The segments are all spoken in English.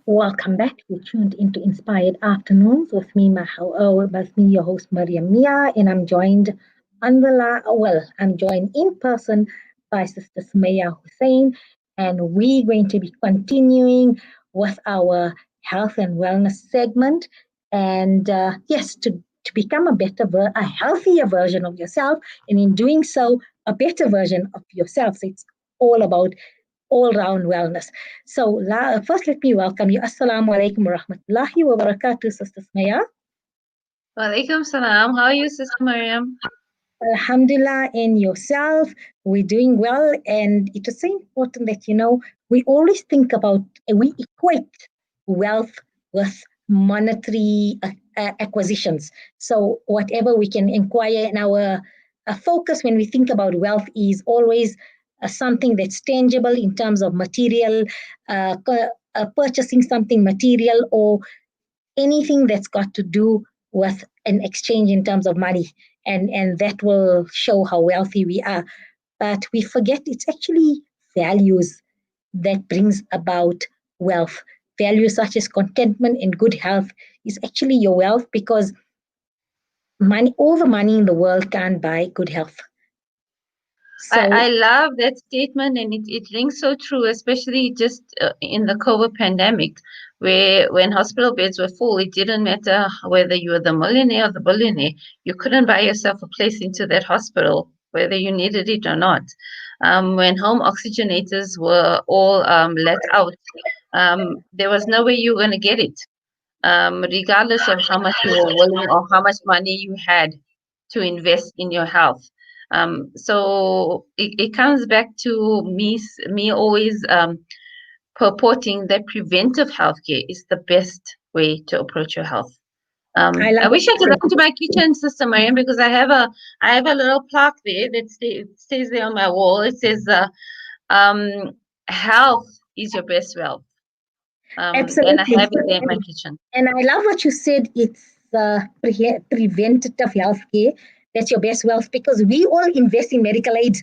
Welcome back. You tuned into Inspired Afternoons with me, your host Mariam Mia, and I'm joined I'm joined in person by Sister Sumaiya Hoosen, and we're going to be continuing with our health and wellness segment. And yes, to become a healthier version of yourself, and in doing so, a better version of yourself. So it's all about all round wellness. So, first, let me welcome you. Assalamu alaikum wa rahmatullahi wa barakatuh, Sister Smaya. Walaikum salam. How are you, Sister Mariam? Alhamdulillah, and yourself. We're doing well. And it is so important that, we always think about, we equate wealth with monetary acquisitions. So, whatever we can inquire in our focus when we think about wealth is always something that's tangible in terms of material, purchasing something material, or anything that's got to do with an exchange in terms of money. And that will show how wealthy we are. But we forget it's actually values that brings about wealth. Values such as contentment and good health is actually your wealth, because all the money in the world can't buy good health. I love that statement, and it rings so true, especially just in the COVID pandemic, where when hospital beds were full, it didn't matter whether you were the millionaire or the billionaire. You couldn't buy yourself a place into that hospital, whether you needed it or not. When home oxygenators were all let out, there was no way you were going to get it, regardless of how much you were willing or how much money you had to invest in your health. So it comes back to me always purporting that preventive healthcare is the best way to approach your health. I wish I could go into my kitchen, Sister Mariam, because I have a little plaque there that stays there on my wall. It says, "Health is your best wealth." Absolutely. And I have it there in my kitchen. And I love what you said. It's preventative healthcare that's your best wealth, because we all invest in medical aid,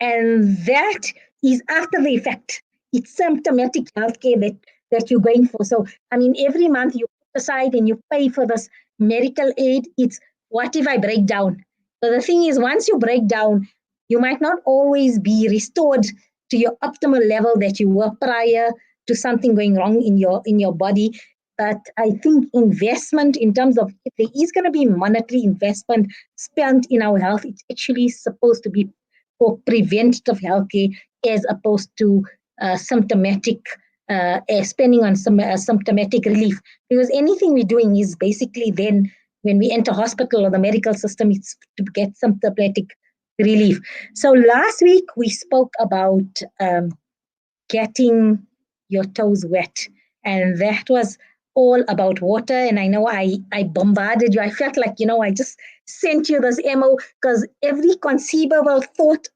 and that is after the effect. It's symptomatic healthcare that you're going for. So, I mean, every month you put aside and you pay for this medical aid. It's what if I break down? So the thing is, once you break down, you might not always be restored to your optimal level that you were prior to something going wrong in your body. But I think investment, in terms of, if there is going to be monetary investment spent in our health, it's actually supposed to be for preventative healthcare, as opposed to symptomatic spending on some symptomatic relief. Because anything we're doing is basically, then when we enter hospital or the medical system, it's to get symptomatic relief. So last week we spoke about getting your toes wet, and that was all about water. And I know I bombarded you. I felt like, I just sent you this ammo, because every conceivable thought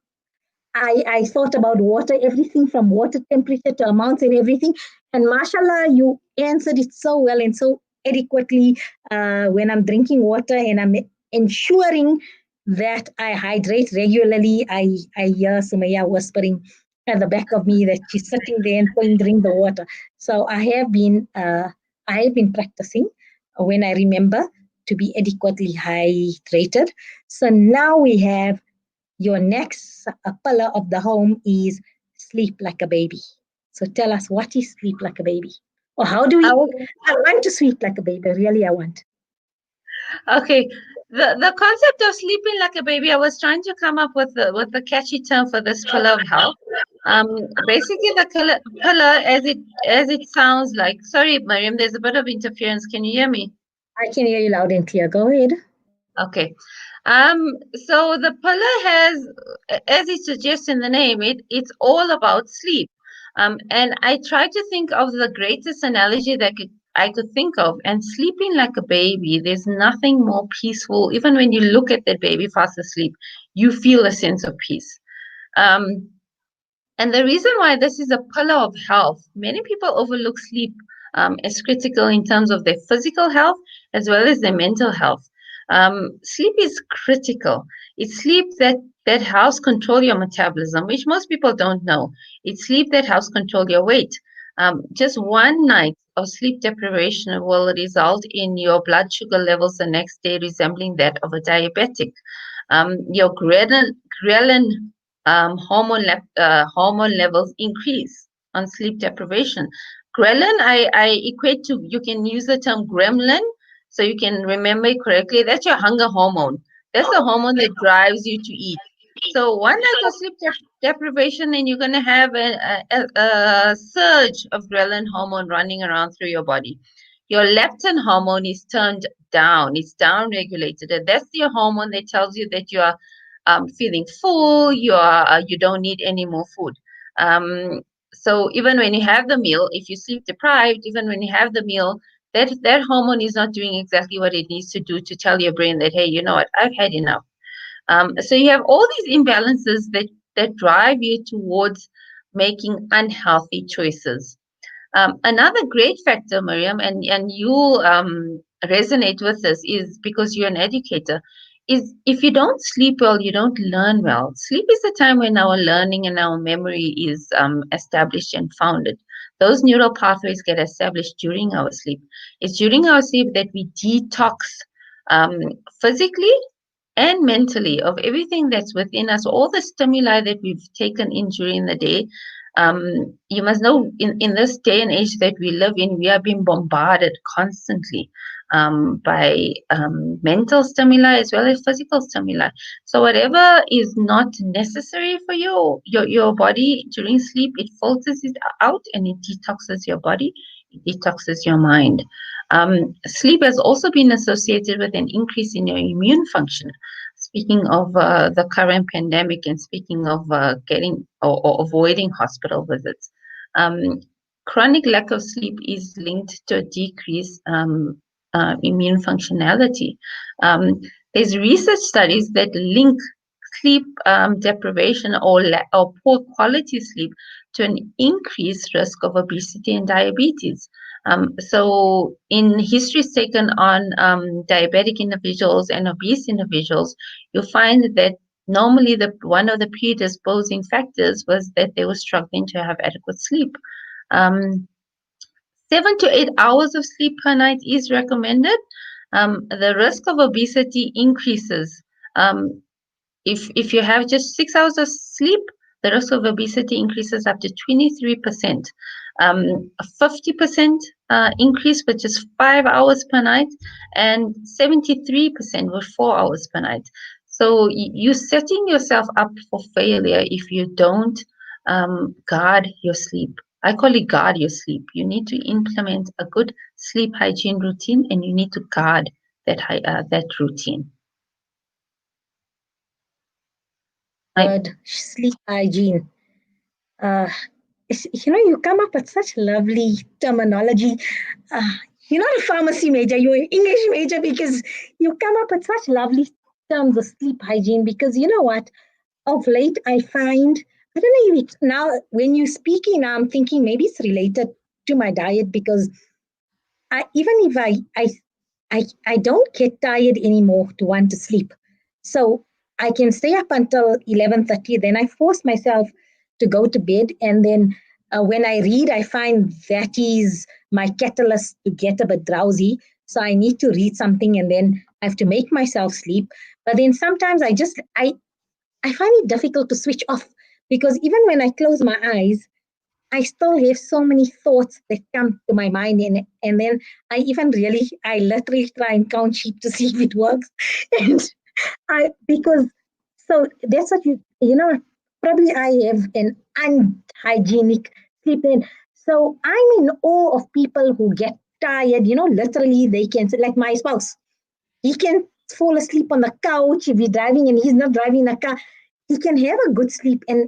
I thought about water, everything from water temperature to amounts and everything. And mashallah, you answered it so well and so adequately. When I'm drinking water and I'm ensuring that I hydrate regularly, I hear Sumaiya whispering at the back of me that she's sitting there and pondering the water. So I have been practicing when I remember to be adequately hydrated. So now we have your next pillar of the home is sleep like a baby. So tell us, what is sleep like a baby? Or how do we? I want to sleep like a baby. Really, I want. Okay. The concept of sleeping like a baby, I was trying to come up with the catchy term for this pillar of health. Basically the pillar, as it sounds like. Sorry, Mariam, there's a bit of interference. Can you hear me? I can hear you loud and clear. Go ahead. Okay. So the pillar has, as it suggests in the name, it's all about sleep. And I try to think of the greatest analogy that I could think of, and sleeping like a baby. There's nothing more peaceful. Even when you look at that baby fast asleep, you feel a sense of peace. Um, and the reason why this is a pillar of health, many people overlook sleep as critical in terms of their physical health as well as their mental health. Sleep is critical. It's sleep that helps control your metabolism, which most people don't know. It's sleep that helps control your weight. Just one night of sleep deprivation will result in your blood sugar levels the next day resembling that of a diabetic. Your ghrelin hormone levels increase on sleep deprivation. Ghrelin, I equate to, you can use the term gremlin, so you can remember it correctly. That's your hunger hormone. That's the hormone that drives you to eat. So one night of sleep deprivation, and you're going to have a surge of ghrelin hormone running around through your body. Your leptin hormone is turned down. It's down regulated. And that's the hormone that tells you that you are feeling full. You don't need any more food. So even when you have the meal, if you sleep deprived, even when you have the meal, that hormone is not doing exactly what it needs to do to tell your brain that, hey, you know what, I've had enough. So you have all these imbalances that drive you towards making unhealthy choices. Another great factor, Miriam, and you'll resonate with this, is because you're an educator, is if you don't sleep well, you don't learn well. Sleep is the time when our learning and our memory is established and founded. Those neural pathways get established during our sleep. It's during our sleep that we detox um, physically and mentally of everything that's within us, all the stimuli that we've taken in during the day. You must know, in this day and age that we live in, we are being bombarded constantly by mental stimuli as well as physical stimuli. So whatever is not necessary for you, your body during sleep, it filters it out and it detoxes your body, it detoxes your mind. Sleep has also been associated with an increase in your immune function. Speaking of the current pandemic, and speaking of getting or avoiding hospital visits, chronic lack of sleep is linked to a decreased immune functionality. There's research studies that link sleep deprivation or poor quality sleep to an increased risk of obesity and diabetes. So in histories taken on diabetic individuals and obese individuals, you'll find that normally one of the predisposing factors was that they were struggling to have adequate sleep. 7 to 8 hours of sleep per night is recommended. The risk of obesity increases. If you have just 6 hours of sleep, the risk of obesity increases up to 23%. 50% increase with just 5 hours per night, and 73% with 4 hours per night. So you're setting yourself up for failure if you don't guard your sleep. I call it guard your sleep. You need to implement a good sleep hygiene routine, and you need to guard that routine. Sleep hygiene. You come up with such lovely terminology. You're not a pharmacy major, you're an English major, because you come up with such lovely terms of sleep hygiene. Because you know what? Of late, I find, I don't know if it's now, when you're speaking now, I'm thinking maybe it's related to my diet, because even if I don't get tired anymore to want to sleep. So I can stay up until 11:30. Then I force myself to go to bed. And then when I read, I find that is my catalyst to get a bit drowsy. So I need to read something, and then I have to make myself sleep. But then sometimes I find it difficult to switch off, because even when I close my eyes, I still have so many thoughts that come to my mind, and then I literally try and count sheep to see if it works. And because, so that's what probably I have an unhygienic sleep. And so I'm in awe of people who get tired, literally they can, like my spouse, he can fall asleep on the couch if he's driving and he's not driving a car. He can have a good sleep. And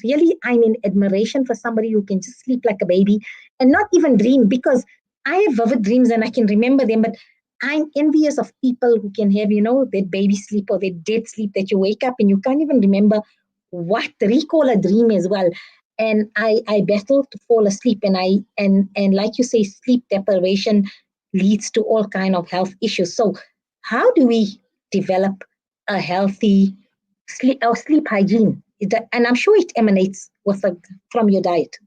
really, I'm in admiration for somebody who can just sleep like a baby and not even dream, because I have vivid dreams and I can remember them. But I'm envious of people who can have, that baby sleep or that dead sleep that you wake up and you can't even remember recall a dream as well. And I battle to fall asleep, and like you say, sleep deprivation leads to all kind of health issues. So how do we develop a healthy sleep hygiene? And I'm sure it emanates from your diet.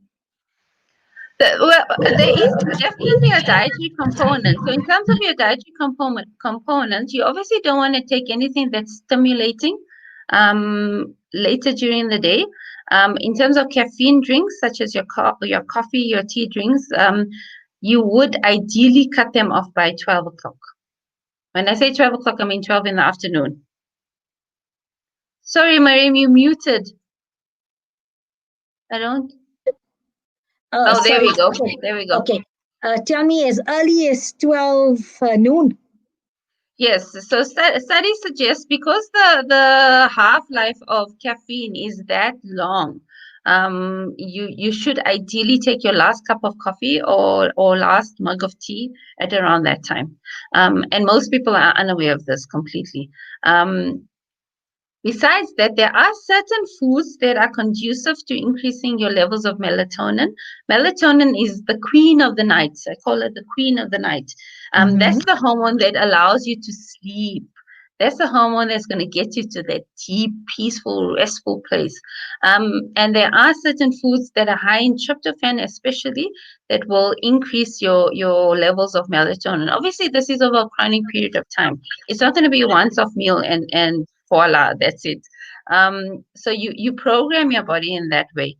There is definitely a dietary component. So in terms of your dietary component, you obviously don't want to take anything that's stimulating later during the day. In terms of caffeine drinks, such as your coffee, your tea drinks, you would ideally cut them off by 12 o'clock. When I say 12 o'clock, I mean 12 in the afternoon. Sorry, Mariam, you muted. I don't. Oh, there we go. Okay. There we go. Okay. Tell me, as early as 12 noon. Yes, so studies suggest because the half-life of caffeine is that long, you should ideally take your last cup of coffee or last mug of tea at around that time. And most people are unaware of this completely. Besides that, there are certain foods that are conducive to increasing your levels of melatonin. Melatonin is the queen of the night. I call it the queen of the night. That's the hormone that allows you to sleep. That's the hormone that's going to get you to that deep, peaceful, restful place. And there are certain foods that are high in tryptophan, especially, that will increase your levels of melatonin. Obviously, this is over a chronic period of time. It's not going to be a once-off meal and voila, that's it. So you program your body in that way.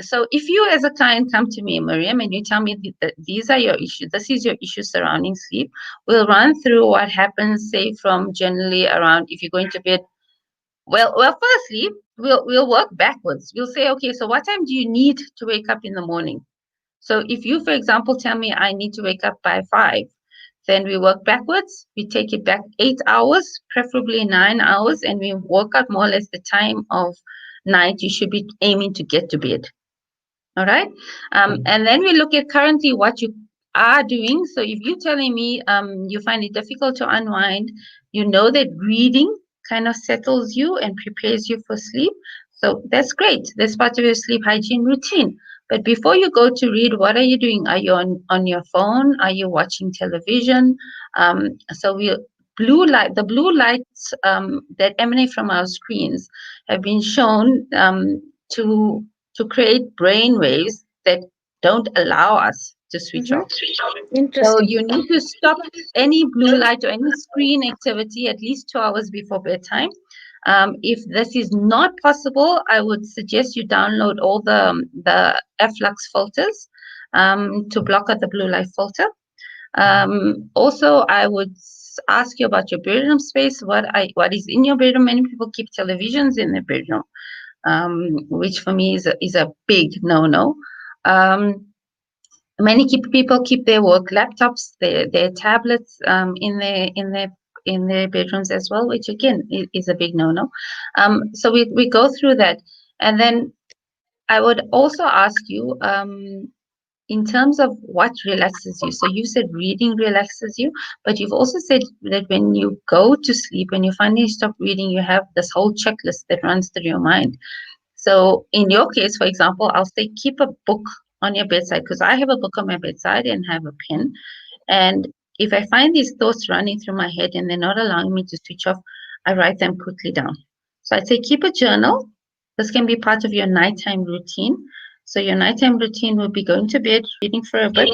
So if you as a client come to me, Mariam, and you tell me that these are your issues, this is your issue surrounding sleep, we'll run through what happens, say, from generally around if you're going to bed. Well, firstly, we'll work backwards. We'll say, okay, so what time do you need to wake up in the morning? So if you, for example, tell me I need to wake up by 5, then we work backwards. We take it back 8 hours, preferably 9 hours, and we work out more or less the time of night you should be aiming to get to bed. All right. And then we look at currently what you are doing. So if you're telling me you find it difficult to unwind, you know that reading kind of settles you and prepares you for sleep. So that's great. That's part of your sleep hygiene routine. But before you go to read, what are you doing? Are you on your phone? Are you watching television? So the blue lights that emanate from our screens have been shown to create brain waves that don't allow us to switch off. So you need to stop any blue light or any screen activity at least 2 hours before bedtime. If this is not possible, I would suggest you download all the Flux filters to block out the blue light filter. Also, I would ask you about your bedroom space. What is in your bedroom? Many people keep televisions in their bedroom, which for me is a big no-no. Many people keep their work laptops, their tablets in their bedrooms as well, which again is a big no-no. So we go through that, and then I would also ask you in terms of what relaxes you. So you said reading relaxes you, but you've also said that when you go to sleep, when you finally stop reading, you have this whole checklist that runs through your mind. So in your case, for example, I'll say keep a book on your bedside, because I have a book on my bedside and have a pen. And if I find these thoughts running through my head and they're not allowing me to switch off, I write them quickly down. So I'd say keep a journal. This can be part of your nighttime routine. So your nighttime routine will be going to bed, reading for a bit,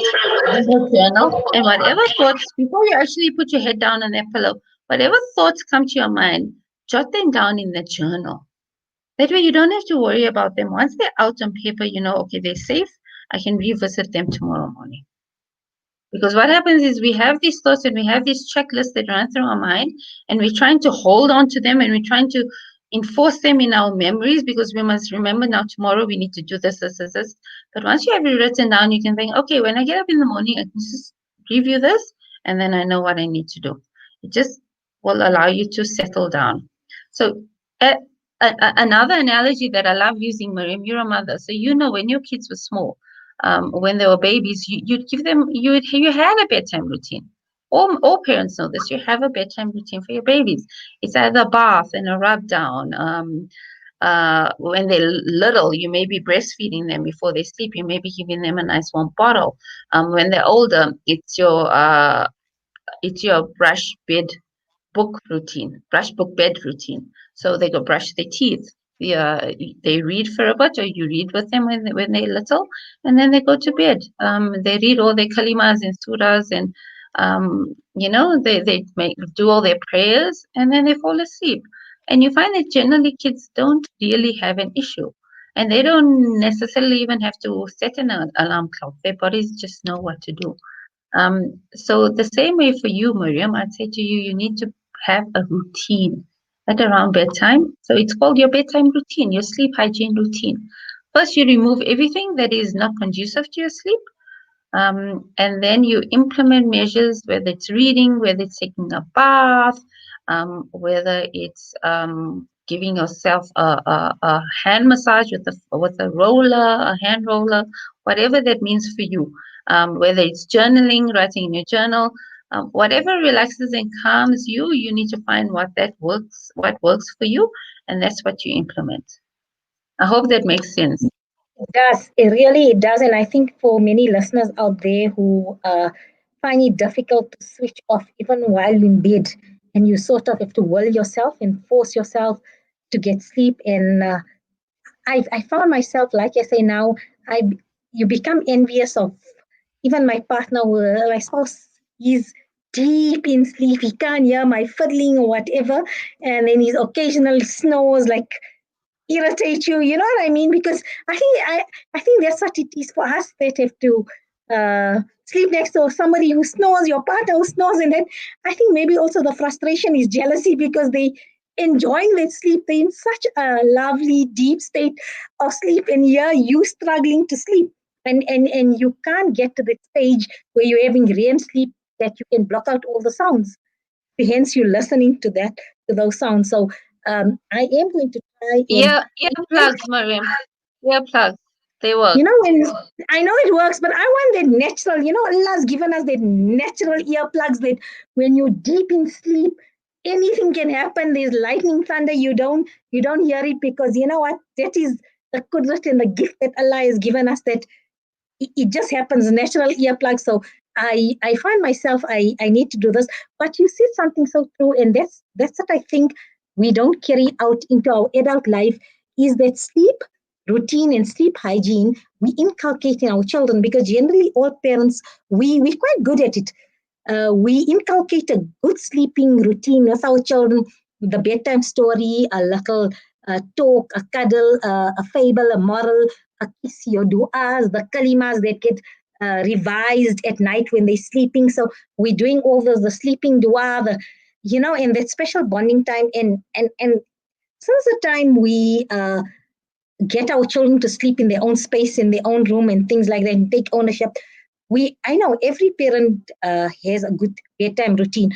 journal, and whatever thoughts, before you actually put your head down on that pillow, whatever thoughts come to your mind, jot them down in the journal. That way you don't have to worry about them. Once they're out on paper, you know, okay, they're safe. I can revisit them tomorrow morning. Because what happens is we have these thoughts and we have these checklists that run through our mind, and we're trying to hold on to them and we're trying to enforce them in our memories, because we must remember now tomorrow we need to do this. But once you have it written down, you can think, okay, when I get up in the morning, I can just review this and then I know what I need to do. It just will allow you to settle down. So another analogy that I love using, Mariam, you're a mother. So you know when your kids were small, when they were babies, you'd give them, you had a bedtime routine. All parents know this. You have a bedtime routine for your babies. It's either a bath and a rub down. When they're little, you may be breastfeeding them before they sleep. You may be giving them a nice warm bottle. When they're older, it's your brush book bed routine. So they go brush their teeth. yeah, they read for a bit, or you read with them when they're little, and then they go to bed. They read all their kalimas and surahs, and they do all their prayers, and then they fall asleep. And you find that generally kids don't really have an issue, and they don't necessarily even have to set an alarm clock. Their bodies just know what to do. So the same way for you, Miriam, I'd say to you, you need to have a routine at around bedtime. So it's called your bedtime routine, your sleep hygiene routine. First, you remove everything that is not conducive to your sleep. And then you implement measures, whether it's reading, whether it's taking a bath, whether it's giving yourself a hand massage with a roller, a hand roller, whatever that means for you. Whether it's journaling, writing in your journal, whatever relaxes and calms you, you need to find what works for you, and that's what you implement. I hope that makes sense. It does. It does. And I think for many listeners out there who find it difficult to switch off even while in bed, and you sort of have to will yourself and force yourself to get sleep. And I found myself, like I say now, I you become envious of even my partner, my spouse. He's deep in sleep. He can't hear my fiddling or whatever, and then he's occasional snores like irritate you. You know what I mean? Because I think that's what it is for us that have to sleep next to somebody who snores, your partner who snores, and then I think maybe also the frustration is jealousy because they enjoying their sleep. They're in such a lovely deep state of sleep, and here you struggling to sleep, and you can't get to the stage where you're having REM sleep that you can block out all the sounds. Hence, you're listening to those sounds. So I am going to try and Earplugs, Mariam. Earplugs. They work. when I know it works, but I want that natural. Allah's given us that natural earplugs that when you're deep in sleep, anything can happen. There's lightning, thunder. You don't hear it because you know what? That is the kudrat and the gift that Allah has given us. That it just happens, natural earplugs. So I find myself I need to do this. But you said something so true, and that's what I think we don't carry out into our adult life is that sleep routine and sleep hygiene we inculcate in our children, because generally all parents we're quite good at it. We inculcate a good sleeping routine with our children, the bedtime story, a little talk, a cuddle, a fable, a moral, a kiss, your du'as, the kalimas that get revised at night when they're sleeping. So we're doing all the sleeping dua, and that special bonding time. And since the time we get our children to sleep in their own space, in their own room, and things like that, and take ownership. I know every parent has a good bedtime routine.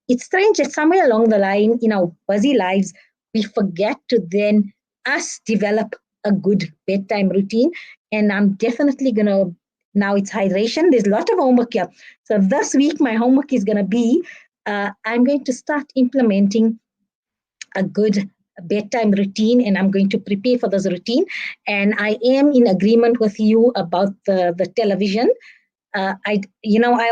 It's strange that somewhere along the line in our busy lives, we forget to then us develop a good bedtime routine. And I'm definitely gonna now it's hydration. There's a lot of homework here. So this week my homework is gonna be I'm going to start implementing a good bedtime routine, and I'm going to prepare for this routine. And I am in agreement with you about the television. I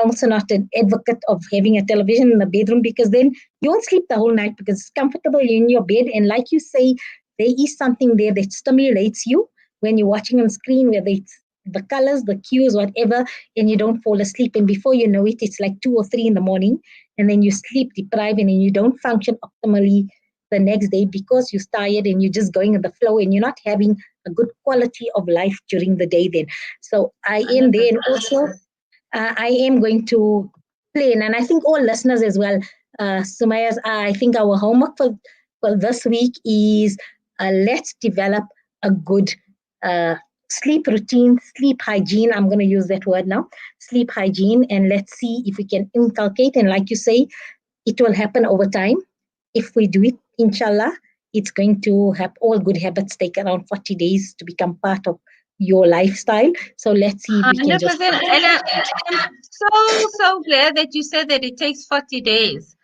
also not an advocate of having a television in the bedroom, because then you won't sleep the whole night because it's comfortable in your bed. And like you say, there is something there that stimulates you when you're watching on screen, whether it's the colors, the cues, whatever, and you don't fall asleep. And before you know it, it's like 2 or 3 in the morning, and then you sleep deprived, and then you don't function optimally the next day because you're tired and you're just going with the flow and you're not having a good quality of life during the day then. So I am there, and also I am going to plan, and I think all listeners as well. Sumaiya, I think our homework for this week is let's develop a good sleep routine, sleep hygiene. I'm going to use that word now, sleep hygiene, and let's see if we can inculcate. And like you say, it will happen over time. If we do it, inshallah, it's going to have all good habits take around 40 days to become part of your lifestyle. So let's see if we can just. 100%. And I'm so glad that you said that it takes 40 days,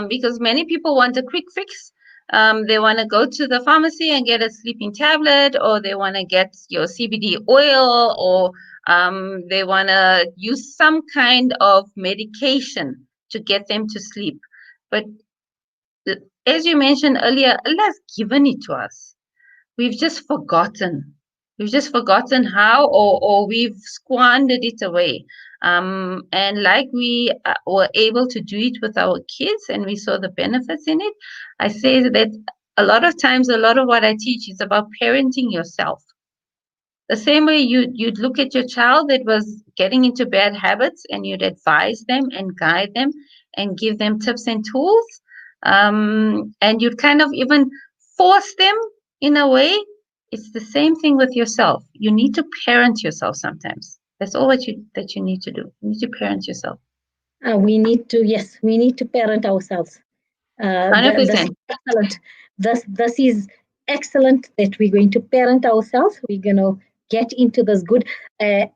because many people want a quick fix. They want to go to the pharmacy and get a sleeping tablet, or they want to get your CBD oil, or they want to use some kind of medication to get them to sleep. But as you mentioned earlier, Allah has given it to us. we've just forgotten. We've just forgotten how, or we've squandered it away. And like we were able to do it with our kids and we saw the benefits in it, I say that a lot of times, a lot of what I teach is about parenting yourself. The same way you'd look at your child that was getting into bad habits and you'd advise them and guide them and give them tips and tools. And you'd kind of even force them in a way. It's the same thing with yourself. You need to parent yourself sometimes. That's all that you need to do. You need to parent yourself. We need to parent ourselves. 100%. This is excellent that we're going to parent ourselves. We're going to get into this good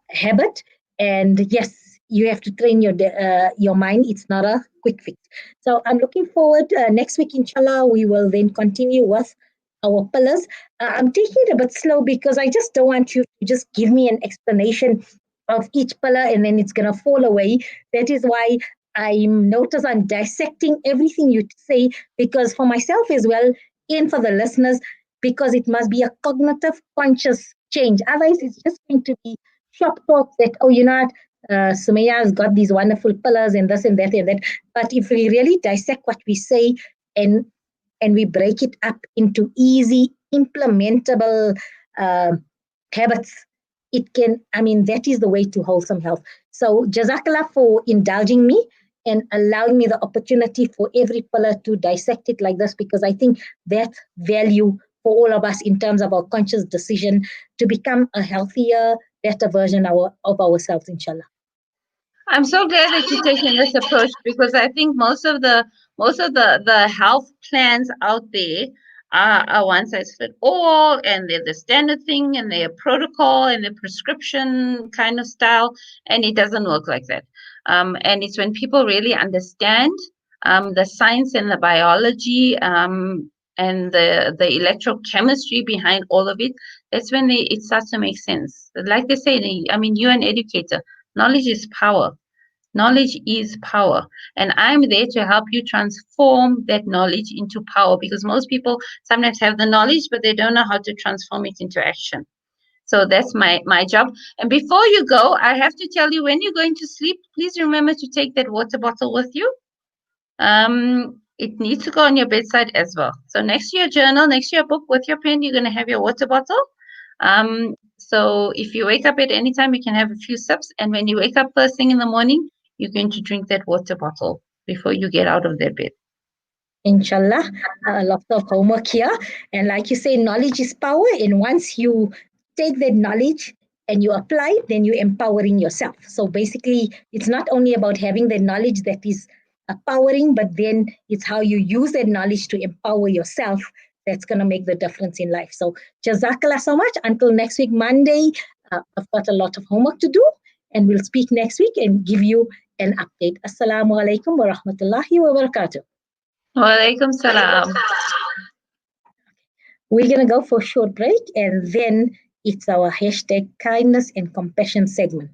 habit. And yes, you have to train your mind. It's not a quick fix. So I'm looking forward. Next week, inshallah, we will then continue with our pillars. I'm taking it a bit slow because I just don't want you to just give me an explanation of each pillar and then it's going to fall away. That is why I'm dissecting everything you say, because for myself as well and for the listeners, because it must be a cognitive conscious change. Otherwise, it's just going to be shop talk that, oh, Sumaiya has got these wonderful pillars and this and that and that. But if we really dissect what we say and we break it up into easy, implementable habits, that is the way to wholesome health. So Jazakallah for indulging me and allowing me the opportunity for every pillar to dissect it like this, because I think that value for all of us in terms of our conscious decision to become a healthier, better version of ourselves, inshallah. I'm so glad that you're taking this approach, because I think most of the health plans out there are one size fit all, and they're the standard thing, and they're protocol and they're prescription kind of style, and it doesn't work like that. And it's when people really understand the science and the biology and the electrochemistry behind all of it, that's when it starts to make sense. Like they say, you're an educator. Knowledge is power. Knowledge is power. And I'm there to help you transform that knowledge into power, because most people sometimes have the knowledge, but they don't know how to transform it into action. So that's my job. And before you go, I have to tell you, when you're going to sleep, please remember to take that water bottle with you. It needs to go on your bedside as well. So next to your journal, next to your book with your pen, you're going to have your water bottle. So if you wake up at any time, you can have a few sips. And when you wake up first thing in the morning, you're going to drink that water bottle before you get out of that bed. Inshallah, lots of homework here. And like you say, knowledge is power. And once you take that knowledge and you apply it, then you're empowering yourself. So basically, it's not only about having the knowledge that is empowering, but then it's how you use that knowledge to empower yourself that's going to make the difference in life. So Jazakallah so much. Until next week, Monday, I've got a lot of homework to do, and we'll speak next week and give you an update. Assalamu alaikum wa rahmatullahi wa barakatuh. Wa alaikum salam. We're going to go for a short break, and then it's our hashtag kindness and compassion segment.